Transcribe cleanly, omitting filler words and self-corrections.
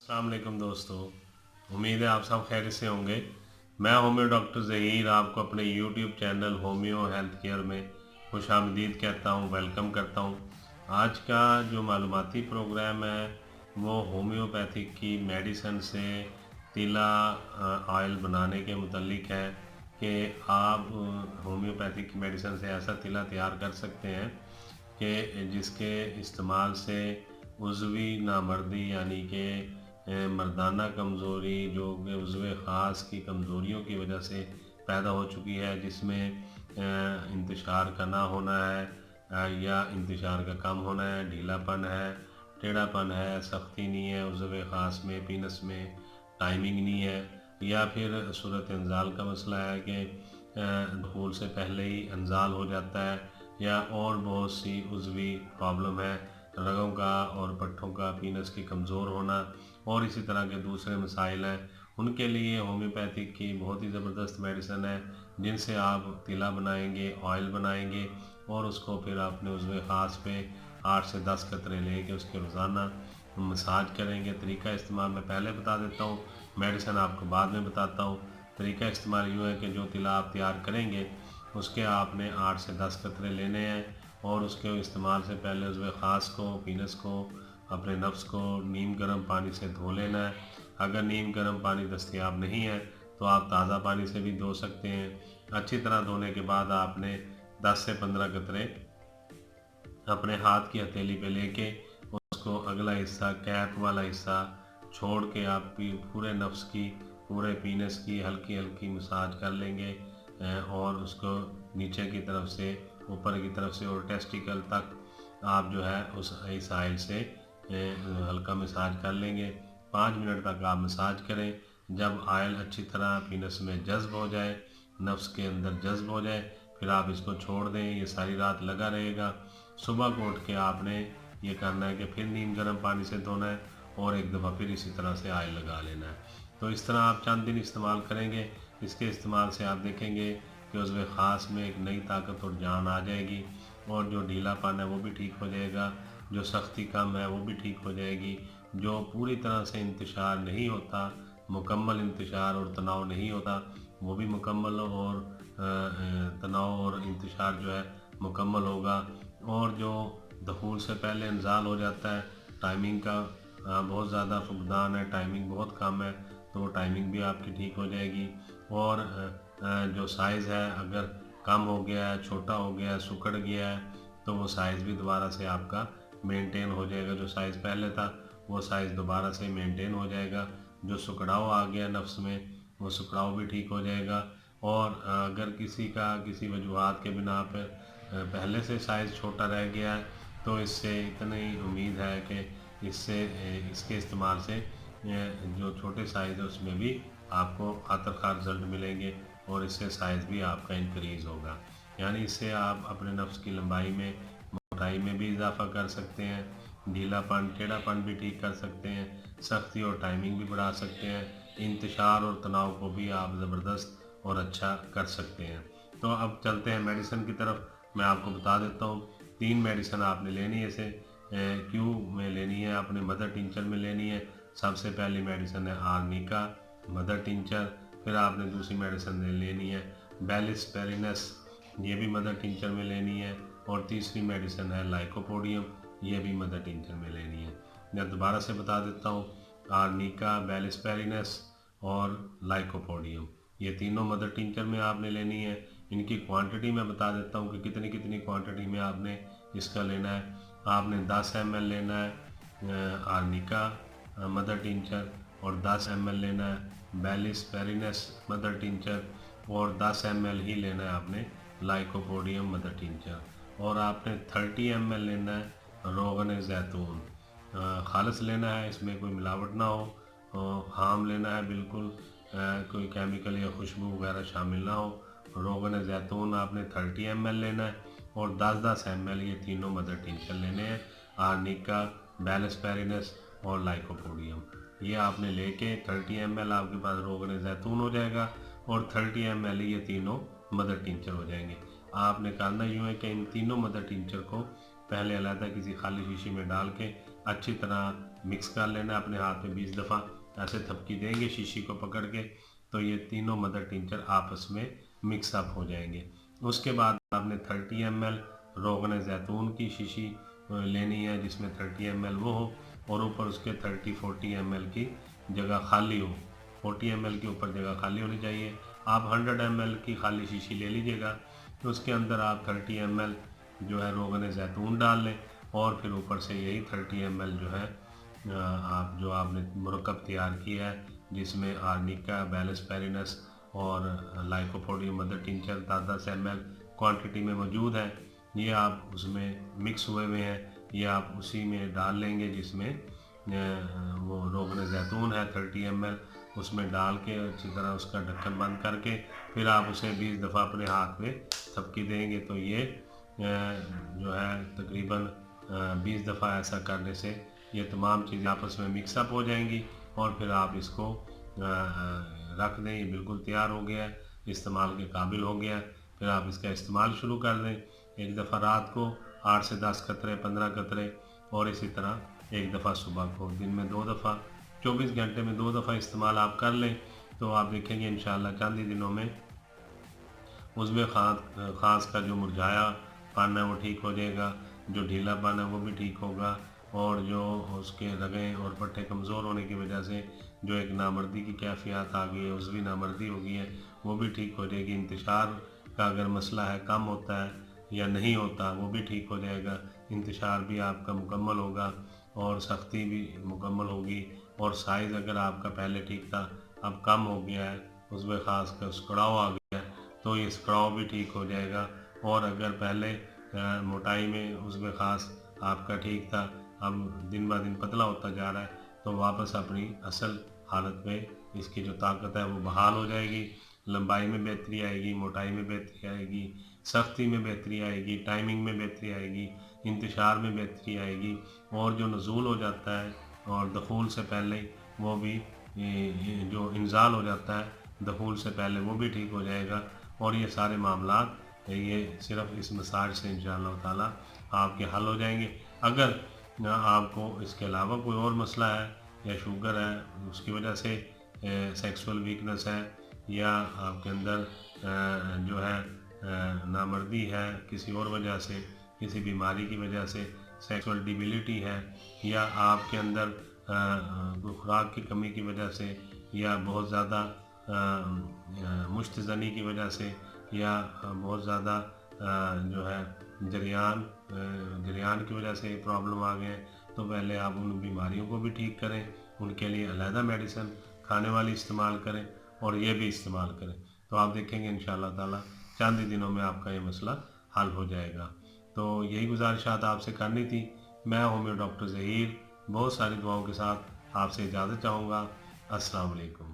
अस्सलाम वालेकुम दोस्तों। उम्मीद है आप सब खैरियत से होंगे। मैं होम्यो डॉक्टर ज़हीर आपको अपने YouTube channel homeo health care में खुशामदीद कहता हूँ, वेलकम करता हूँ। आज का जो मालूमाती प्रोग्राम है वो होम्योपैथिक की मेडिसिन से तिला ऑयल बनाने के मुतल्लिक है कि आप होम्योपैथिक की मेडिसिन से ऐसा तिला तैयार कर सकते हैं कि जिसके इस्तेमाल से उज़वी नामर्दी यानी कि मर्दाना कमज़ोरी जो कि उज़्व ख़ास की कमज़ोरियों की वजह से पैदा हो चुकी है, जिसमें इंतशार का ना होना है या इंतशार का कम होना है, ढीलापन है, टेढ़ापन है, सख्ती नहीं है उज़्व ख़ास में, पीनस में टाइमिंग नहीं है, या फिर सूरत इंज़ाल का मसला है कि दुखूल से पहले ही इंज़ाल हो जाता है, या और बहुत सी उज़वी प्रॉब्लम है, रगों का और पट्ठों का पीनस की कमज़ोर होना और इसी तरह के दूसरे मसाइल हैं। उनके लिए होम्योपैथिक की बहुत ही ज़बरदस्त मेडिसिन है, जिनसे आप तिला बनाएंगे, ऑयल बनाएंगे और उसको फिर अपने उज़्व ख़ास पे 8 से 10 कतरे लेके उसके रोज़ाना मसाज करेंगे। तरीका इस्तेमाल मैं पहले बता देता हूँ, मेडिसिन आपको बाद में बताता हूँ। तरीका इस्तेमाल यूँ है कि जो तिला आप तैयार करेंगे उसके आपने 8 से 10 कतरे लेने हैं और उसके इस्तेमाल से पहले उज़्व ख़ास को, पीनस को, अपने नफ्स को नीम गर्म पानी से धो लेना है। अगर नीम गर्म पानी दस्तयाब नहीं है तो आप ताज़ा पानी से भी धो सकते हैं। अच्छी तरह धोने के बाद आपने 10 से 15 कतरे अपने हाथ की हथेली पे लेके उसको अगला हिस्सा, कैप वाला हिस्सा छोड़ के आप पूरे नफ्स की, पूरे पीनस की हल्की हल्की मसाज कर लेंगे और उसको नीचे की तरफ से ऊपर की तरफ से और टेस्टिकल तक आप जो है उस इस आयल से हल्का मसाज कर लेंगे। 5 मिनट तक आप मसाज करें। जब आयल अच्छी तरह पीनस में जज्ब हो जाए, नफ्स के अंदर जज्ब हो जाए, फिर आप इसको छोड़ दें। ये सारी रात लगा रहेगा। सुबह को उठ के आपने ये करना है कि फिर नीम गर्म पानी से धोना है और एक दफ़ा फिर इसी तरह से आयल लगा लेना है। तो इस तरह आप चंद दिन इस्तेमाल करेंगे। इसके इस्तेमाल से आप देखेंगे कि उज़्व ख़ास में एक नई ताकत और जान आ जाएगी और जो ढीलापन है वो भी ठीक हो जाएगा, जो सख्ती कम है वो भी ठीक हो जाएगी, जो पूरी तरह से इंतशार नहीं होता, मुकम्मल इंतशार और तनाव नहीं होता, वो भी मुकम्मल और तनाव और इंतशार जो है मुकम्मल होगा। और जो दखूल से पहले इंज़ाल हो जाता है, टाइमिंग का बहुत ज़्यादा फुकदान है, टाइमिंग बहुत कम है, तो वो टाइमिंग भी आपकी ठीक हो जाएगी। और जो साइज़ है अगर कम हो गया है, छोटा हो गया है, सिकुड़ गया है, तो वो साइज़ भी दोबारा से आपका मेंटेन हो जाएगा। जो साइज़ पहले था वो साइज़ दोबारा से मेंटेन हो जाएगा। जो सिकुड़ाव आ गया नफ्स में वो सिकुड़ाव भी ठीक हो जाएगा। और अगर किसी का किसी वजूहात के बिना पर पहले से साइज़ छोटा रह गया है तो इससे इतनी उम्मीद है कि इसके इस्तेमाल से जो छोटे साइज़ है उसमें भी आपको आखिर कार रिज़ल्ट मिलेंगे और इससे साइज़ भी आपका इंक्रीज़ होगा। यानी इससे आप अपने नफ्स की लंबाई में, मोटाई में भी इजाफ़ा कर सकते हैं, ढीलापन, टेढ़ापन भी ठीक कर सकते हैं, सख्ती और टाइमिंग भी बढ़ा सकते हैं, इंतशार और तनाव को भी आप ज़बरदस्त और अच्छा कर सकते हैं। तो अब चलते हैं मेडिसिन की तरफ। मैं आपको बता देता हूँ 3 मेडिसिन आपने लेनी है। इसे क्यों में लेनी है, आपने मदर टिंचर में लेनी है। सबसे पहली मेडिसिन है आर्निका मदर टिंचर। फिर आपने दूसरी मेडिसिन लेनी है बेलिस्पेरिनस, ये भी मदर टिंचर में लेनी है। और तीसरी मेडिसिन है लाइकोपोडियम, ये भी मदर टिंचर में लेनी है। मैं दोबारा से बता देता हूँ, आर्निका, बेलिस्पेरिनस और लाइकोपोडियम, ये तीनों मदर टिंचर में आपने लेनी है। इनकी क्वांटिटी मैं बता देता हूँ कि कितनी कितनी क्वांटिटी में आपने इसका लेना है। आपने 10 ml लेना है आर्निका मदर टिंचर, और 10 ml लेना है बेलिस्पेरिनस मदर टिंचर, और 10 ml ही लेना है आपने लाइकोपोडियम मदर टिंचर, और आपने 30 ml लेना है रोगन जैतून। खालिस लेना है, इसमें कोई मिलावट ना हो, हाम लेना है बिल्कुल, कोई केमिकल या खुशबू वगैरह शामिल ना हो। रोगन जैतून आपने 30 ml लेना है और 10-10 ml ये तीनों मदर टिंचर लेने हैं, आर्निका, बेलिस्पेरिनस और लाइकोपोडियम। ये आपने लेके 30 ml आपके पास रोगन जैतून हो जाएगा और 30 ml ये तीनों मदर टिंचर हो जाएंगे। आपने करना यूँ है कि इन तीनों मदर टिंचर को पहले अलग किसी खाली शीशी में डाल के अच्छी तरह मिक्स कर लेना। अपने हाथ में 20 दफ़ा ऐसे थपकी देंगे शीशी को पकड़ के, तो ये तीनों मदर टिंचर आपस में मिक्स अप हो जाएंगे। उसके बाद आपने 30 ml रोगन ज़ैतून की शीशी लेनी है, जिसमें 30 ml वो हो और ऊपर उसके 30-40 ml की जगह खाली हो। 40 ml के ऊपर जगह खाली होनी चाहिए। आप 100 ml की खाली शीशी ले लीजिएगा, तो उसके अंदर आप 30 ml जो है रोगन ज़ैतून डाल लें और फिर ऊपर से यही 30 ml जो है आप जो आपने मुरक्कब तैयार किया है, जिसमें आर्निका, बैलेस्पेरिनस और lycopodium mother tincture 10-10 ml quantity में मौजूद है, ये आप उसमें मिक्स हुए हुए हैं, ये आप उसी में डाल लेंगे जिसमें वो रोगन ज़ैतून है 30 ml, उसमें डाल के अच्छी तरह उसका ढक्कन बंद करके फिर आप उसे 20 दफ़ा अपने हाथ में थपकी देंगे। तो ये जो है तकरीबन 20 दफ़ा ऐसा करने से ये तमाम चीज़ें आपस में मिक्सअप हो जाएंगी और फिर आप इसको रख दें। ये बिल्कुल तैयार हो गया है, इस्तेमाल के काबिल हो गया है। फिर आप इसका इस्तेमाल शुरू कर दें। एक दफ़ा रात को 8 से 10 कतरे, 15 कतरे, और इसी तरह एक दफ़ा सुबह को, दिन में 2 दफ़ा, 24 घंटे में 2 दफ़ा इस्तेमाल आप कर लें, तो आप देखेंगे इंशाअल्लाह चंद ही दिनों में उसमें खास का जो मुरझाया पान है वो ठीक हो जाएगा, जो ढीला पान है वो भी ठीक होगा, और जो उसके रगें और पट्टे कमज़ोर होने की वजह से जो एक नामर्दी की कैफियत आ गई है, उसकी नामर्दी हो गई है, वो भी ठीक हो जाएगी। इंतशार का अगर मसला है, कम होता है या नहीं होता, वो भी ठीक हो जाएगा। इंतशार भी आपका मुकम्मल होगा और सख्ती भी मुकम्मल होगी, और साइज़ अगर आपका पहले ठीक था अब कम हो गया है, उसमें ख़ास कर सिकुड़ाव आ गया है, तो ये सिकुड़ाव भी ठीक हो जाएगा। और अगर पहले मोटाई में उसमें ख़ास आपका ठीक था, अब दिन ब दिन पतला होता जा रहा है, तो वापस अपनी असल हालत में इसकी जो ताकत है वो बहाल हो जाएगी। लंबाई में बेहतरी आएगी, मोटाई में बेहतरी आएगी, सख्ती में बेहतरी आएगी, टाइमिंग में बेहतरी आएगी, इंतशार में बेहतरी आएगी, और जो नज़ूल हो जाता है और दखूल से पहले वो भी ये जो इंजाल हो जाता है दखूल से पहले, वो भी ठीक हो जाएगा। और ये सारे मामलात ये सिर्फ़ इस मसाज से इंशाअल्लाह ताला आपके हल हो जाएंगे। अगर आपको इसके अलावा कोई और मसला है या शुगर है, उसकी वजह से सेक्सुअल वीकनेस है, या आपके अंदर जो है नामर्दी है किसी और वजह से, किसी बीमारी की वजह से, सेक्सुअल डिबिलिटी है, या आपके अंदर खुराक की कमी की वजह से, या बहुत ज़्यादा मुश्तज़नी की वजह से, या बहुत ज़्यादा जो है जरियान की वजह से प्रॉब्लम आ गए हैं, तो पहले आप उन बीमारियों को भी ठीक करें, उनके लिए अलहदा मेडिसिन खाने वाली इस्तेमाल करें और ये भी इस्तेमाल करें, तो आप देखेंगे इंशाअल्लाह ताला चंद ही दिनों में आपका ये मसला हल हो जाएगा। तो यही गुजारिशात आपसे करनी थी। मैं होम्यो डॉक्टर ज़हीर बहुत सारी दुआओं के साथ आपसे इजाज़त चाहूँगा। अस्सलाम वालेकुम।